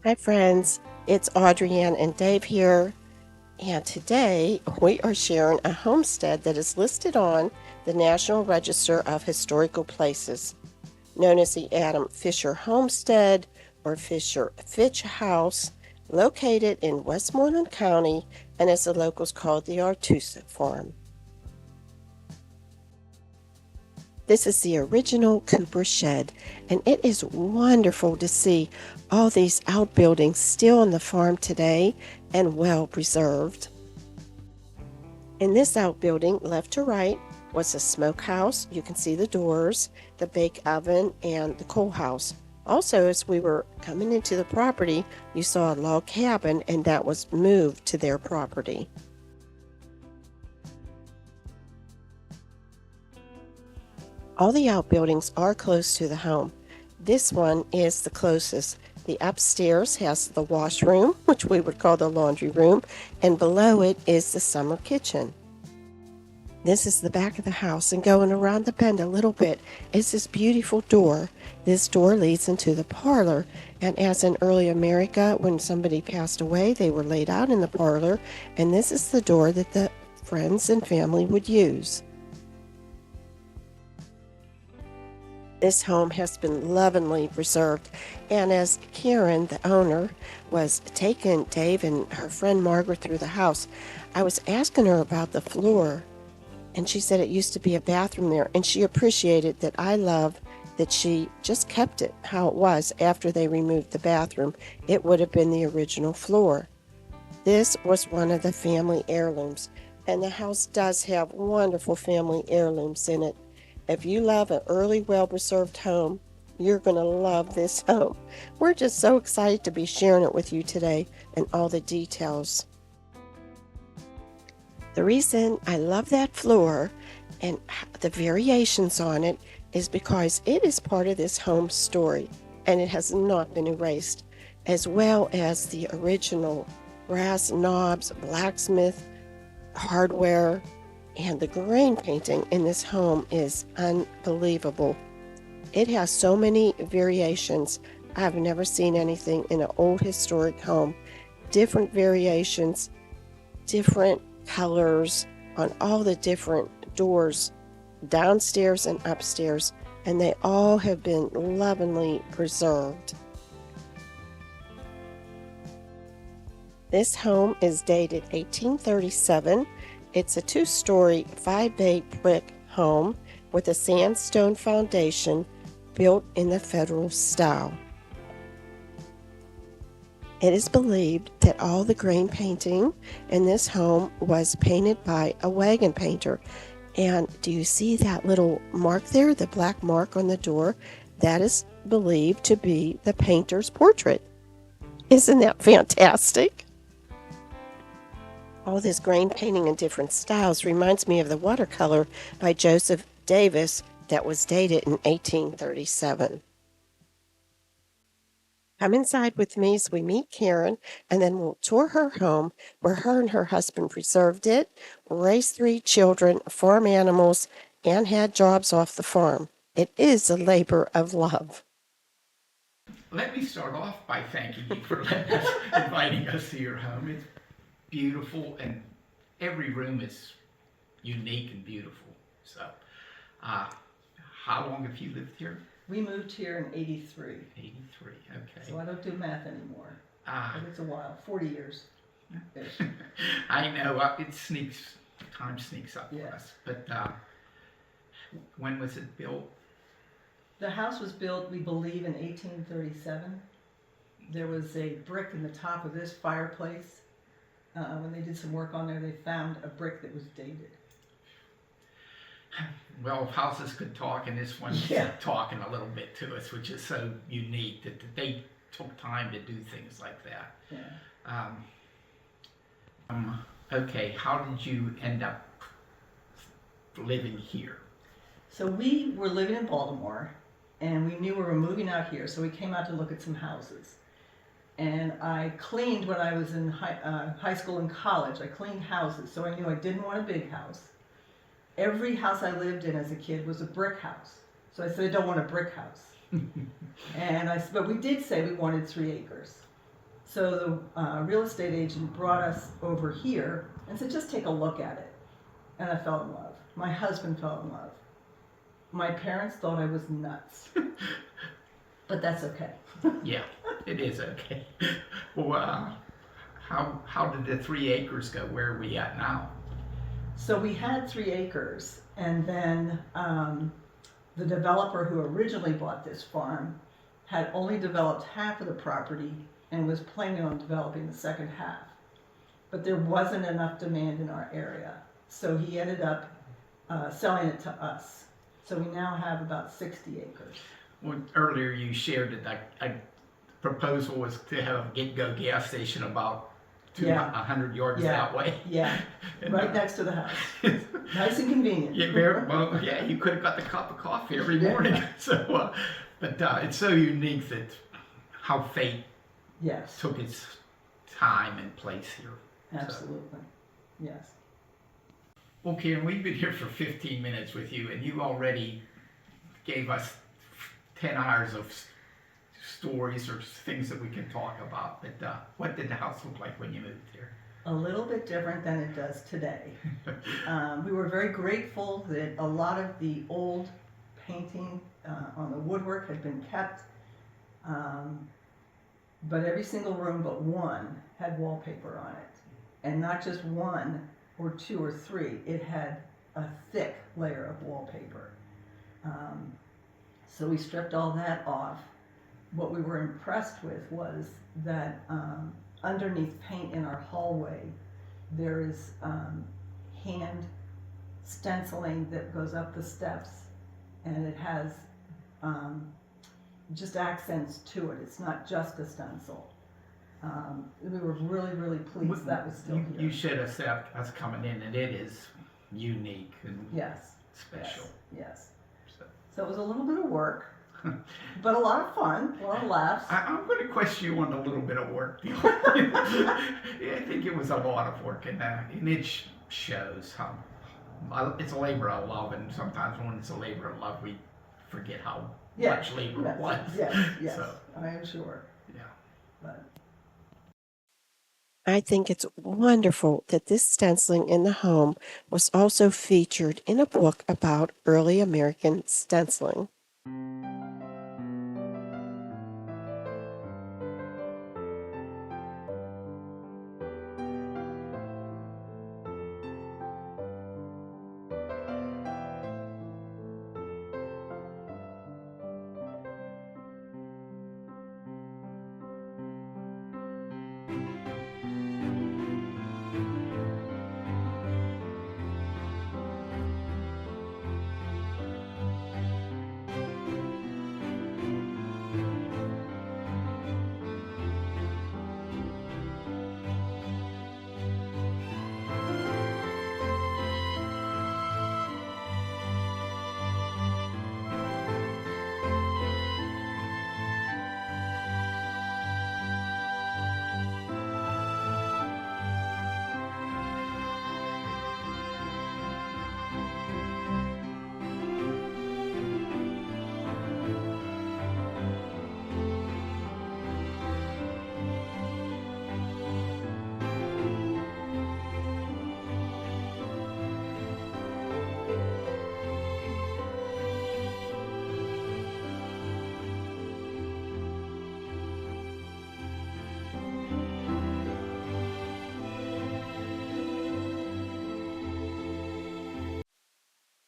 Hi friends, it's Audrienne and Dave here, and today we are sharing a homestead that is listed on the National Register of Historical Places, known as the Adam Fisher Homestead or Fisher Fitch House, located in Westmoreland County and as the locals call it the Artusa Farm. This is the original Cooper shed, and it is wonderful to see all these outbuildings still on the farm today and well preserved. In this outbuilding, left to right, was a smokehouse. You can see the doors, the bake oven, and the coal house. Also, as we were coming into the property, you saw a log cabin, and that was moved to their property. All the outbuildings are close to the home. This one is the closest. The upstairs has the washroom, which we would call the laundry room, and below it is the summer kitchen. This is the back of the house, and going around the bend a little bit is this beautiful door. This door leads into the parlor, and as in early America, when somebody passed away, they were laid out in the parlor, and this is the door that the friends and family would use. This home has been lovingly preserved, and as Karen, the owner, was taking Dave and her friend Margaret through the house, I was asking her about the floor, and she said it used to be a bathroom there, and she appreciated that I love that she just kept it how it was after they removed the bathroom. It would have been the original floor. This was one of the family heirlooms, and the house does have wonderful family heirlooms in it. If you love an early, well-preserved home, you're going to love this home. We're just so excited to be sharing it with you today and all the details. The reason I love that floor and the variations on it is because it is part of this home story and it has not been erased, as well as the original brass knobs, blacksmith, hardware, and the grain painting in this home is unbelievable. It has so many variations. I've never seen anything in an old historic home. Different variations, different colors on all the different doors, downstairs and upstairs, and they all have been lovingly preserved. This home is dated 1837. It's a two-story, 5-bay brick home with a sandstone foundation built in the Federal style. It is believed that all the grain painting in this home was painted by a wagon painter. And do you see that little mark there, the black mark on the door? That is believed to be the painter's portrait. Isn't that fantastic? All this grain painting in different styles reminds me of the watercolor by Joseph Davis that was dated in 1837. Come inside with me as we meet Karen, and then we'll tour her home where her and her husband preserved it, raised 3 children, farm animals, and had jobs off the farm. It is a labor of love. Let me start off by thanking you for inviting us to your home. It's beautiful, and every room is unique and beautiful. So, uh, how long have you lived here? We moved here in 83, 83, okay. so I don't do math anymore. Ah, But it's a while, 40 years. I know, time sneaks up Yeah. for us. But when was it built? The house was built, we believe, in 1837. There was a brick in the top of this fireplace. When they did some work on there, they found a brick that was dated. Well, houses could talk, and this one's talking a little bit to us, which is so unique that they took time to do things like that. Yeah. Okay, how did you end up living here? So we were living in Baltimore, and we knew we were moving out here, so we came out to look at some houses. And I cleaned when I was in high school and college. I cleaned houses, so I knew I didn't want a big house. Every house I lived in as a kid was a brick house. So I said, I don't want a brick house. But we did say we wanted 3 acres. So the real estate agent brought us over here and said, just take a look at it. And I fell in love. My husband fell in love. My parents thought I was nuts. But that's okay. Yeah, it is okay. Well, how did the 3 acres go? Where are we at now? So we had 3 acres, and then the developer who originally bought this farm had only developed half of the property and was planning on developing the second half. But there wasn't enough demand in our area, so he ended up selling it to us. So we now have about 60 acres. Well, earlier you shared that a proposal was to have a get-go gas station about 100 yards that way. Yeah, right next to the house. Nice and convenient. Yeah, very well. Yeah, you could have got the cup of coffee every morning. So, but it's so unique that how fate Yes, took its time and place here. absolutely. Yes. Well, Karen, we've been here for 15 minutes with you, and you already gave us 10 hours of stories or things that we can talk about. But what did the house look like when you moved here? A little bit different than it does today. We were very grateful that a lot of the old painting on the woodwork had been kept, but every single room but one had wallpaper on it. And not just one or two or three, it had a thick layer of wallpaper. So we stripped all that off. What we were impressed with was that underneath paint in our hallway, there is hand stenciling that goes up the steps, and it has just accents to it. It's not just a stencil. We were really, really pleased that was still here. You showed us that us coming in, and it is unique and Yes. special. Yes. So it was a little bit of work, but a lot of fun, a lot of laughs. I'm going to question you on a little bit of work. I think it was a lot of work, and it shows how it's a labor of love, and sometimes when it's a labor of love, we forget how much labor it was. Yes, So, I am sure. yeah. But I think it's wonderful that this stenciling in the home was also featured in a book about early American stenciling.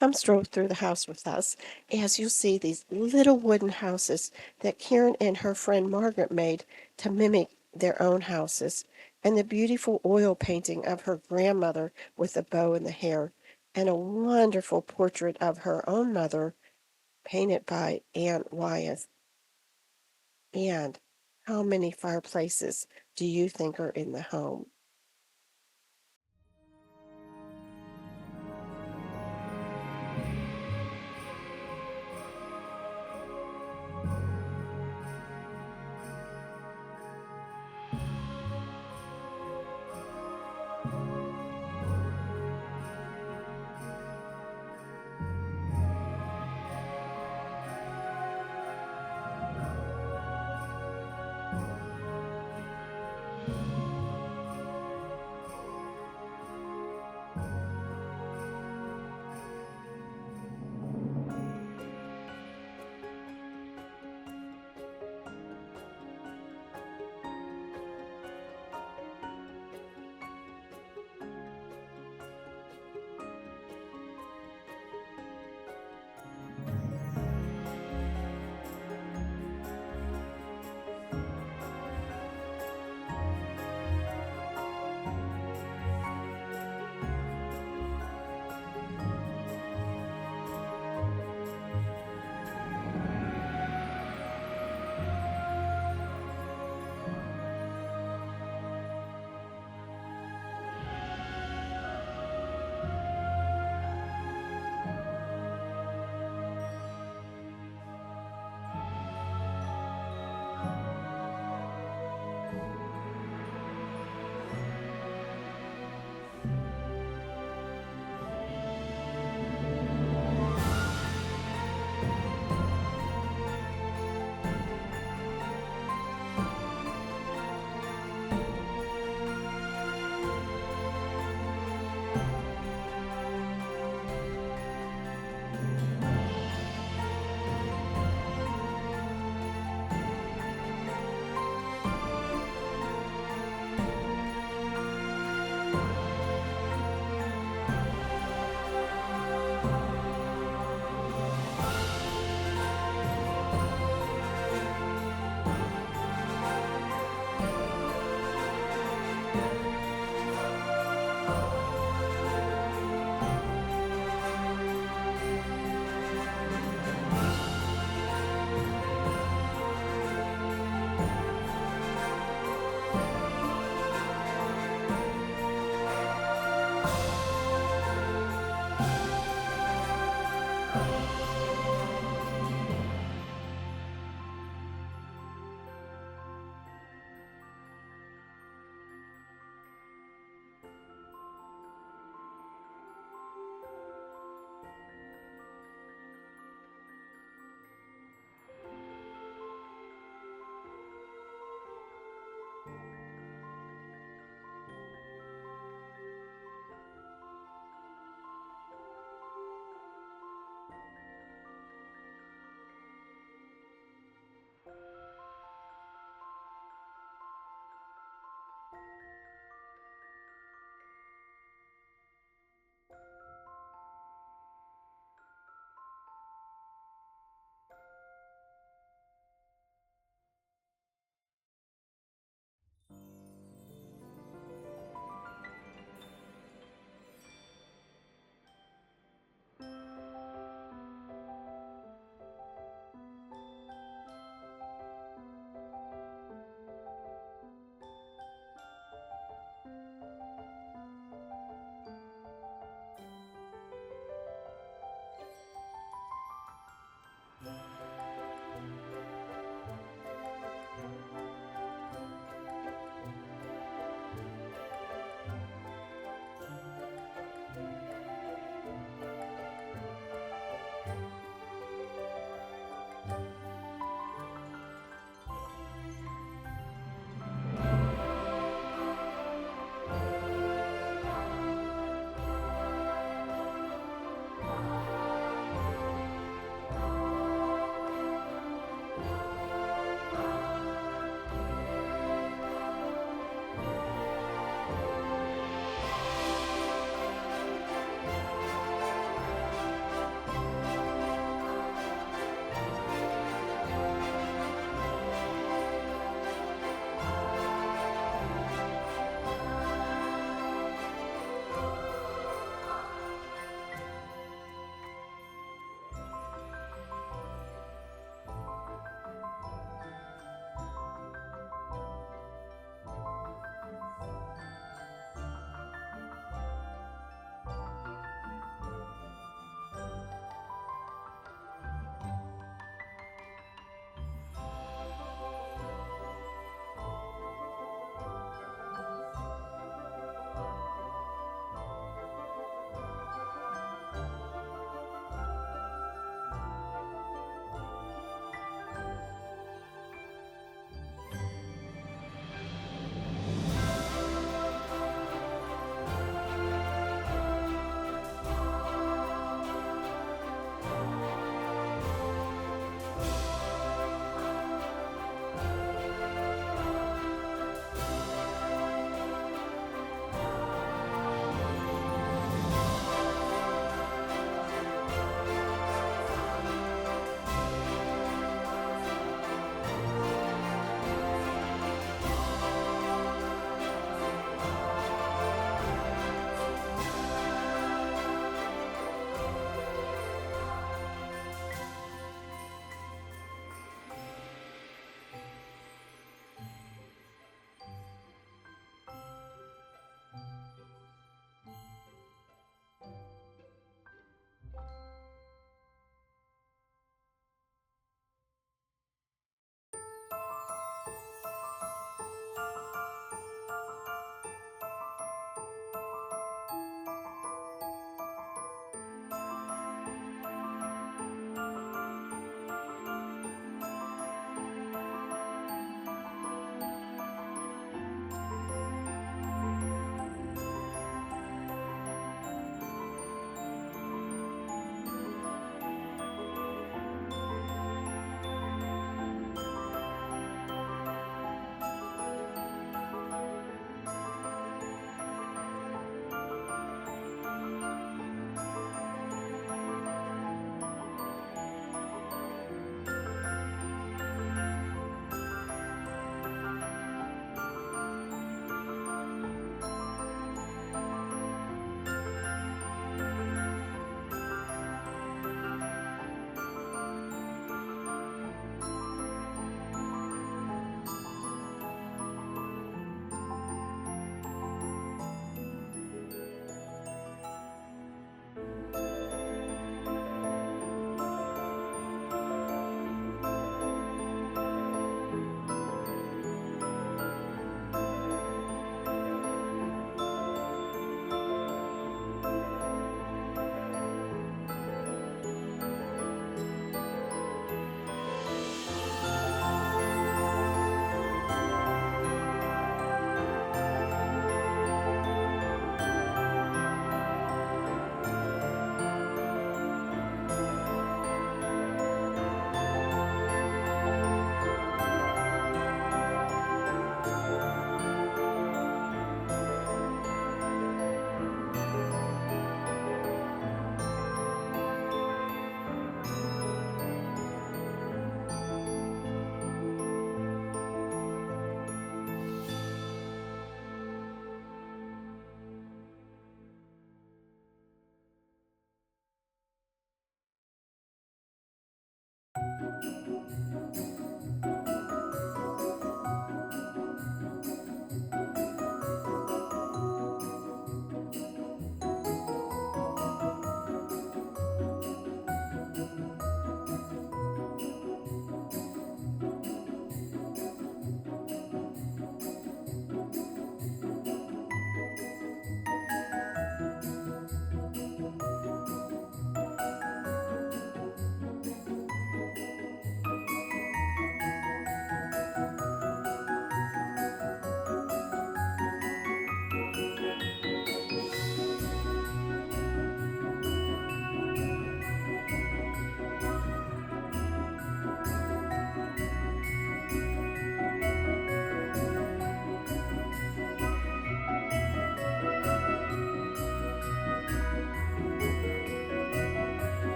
Come stroll through the house with us as you'll see these little wooden houses that Karen and her friend Margaret made to mimic their own houses, and the beautiful oil painting of her grandmother with the bow and the hair, and a wonderful portrait of her own mother painted by Aunt Wyeth. And how many fireplaces do you think are in the home?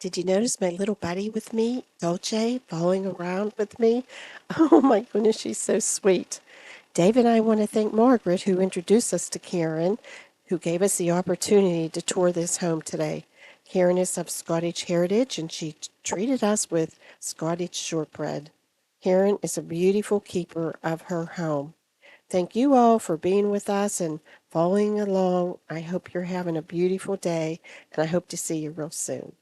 Did you notice my little buddy with me, Dolce, following around with me? Oh my goodness, she's so sweet. Dave and I want to thank Margaret, who introduced us to Karen, who gave us the opportunity to tour this home today. Karen is of Scottish heritage, and she treated us with Scottish shortbread. Karen is a beautiful keeper of her home. Thank you all for being with us and following along. I hope you're having a beautiful day, and I hope to see you real soon.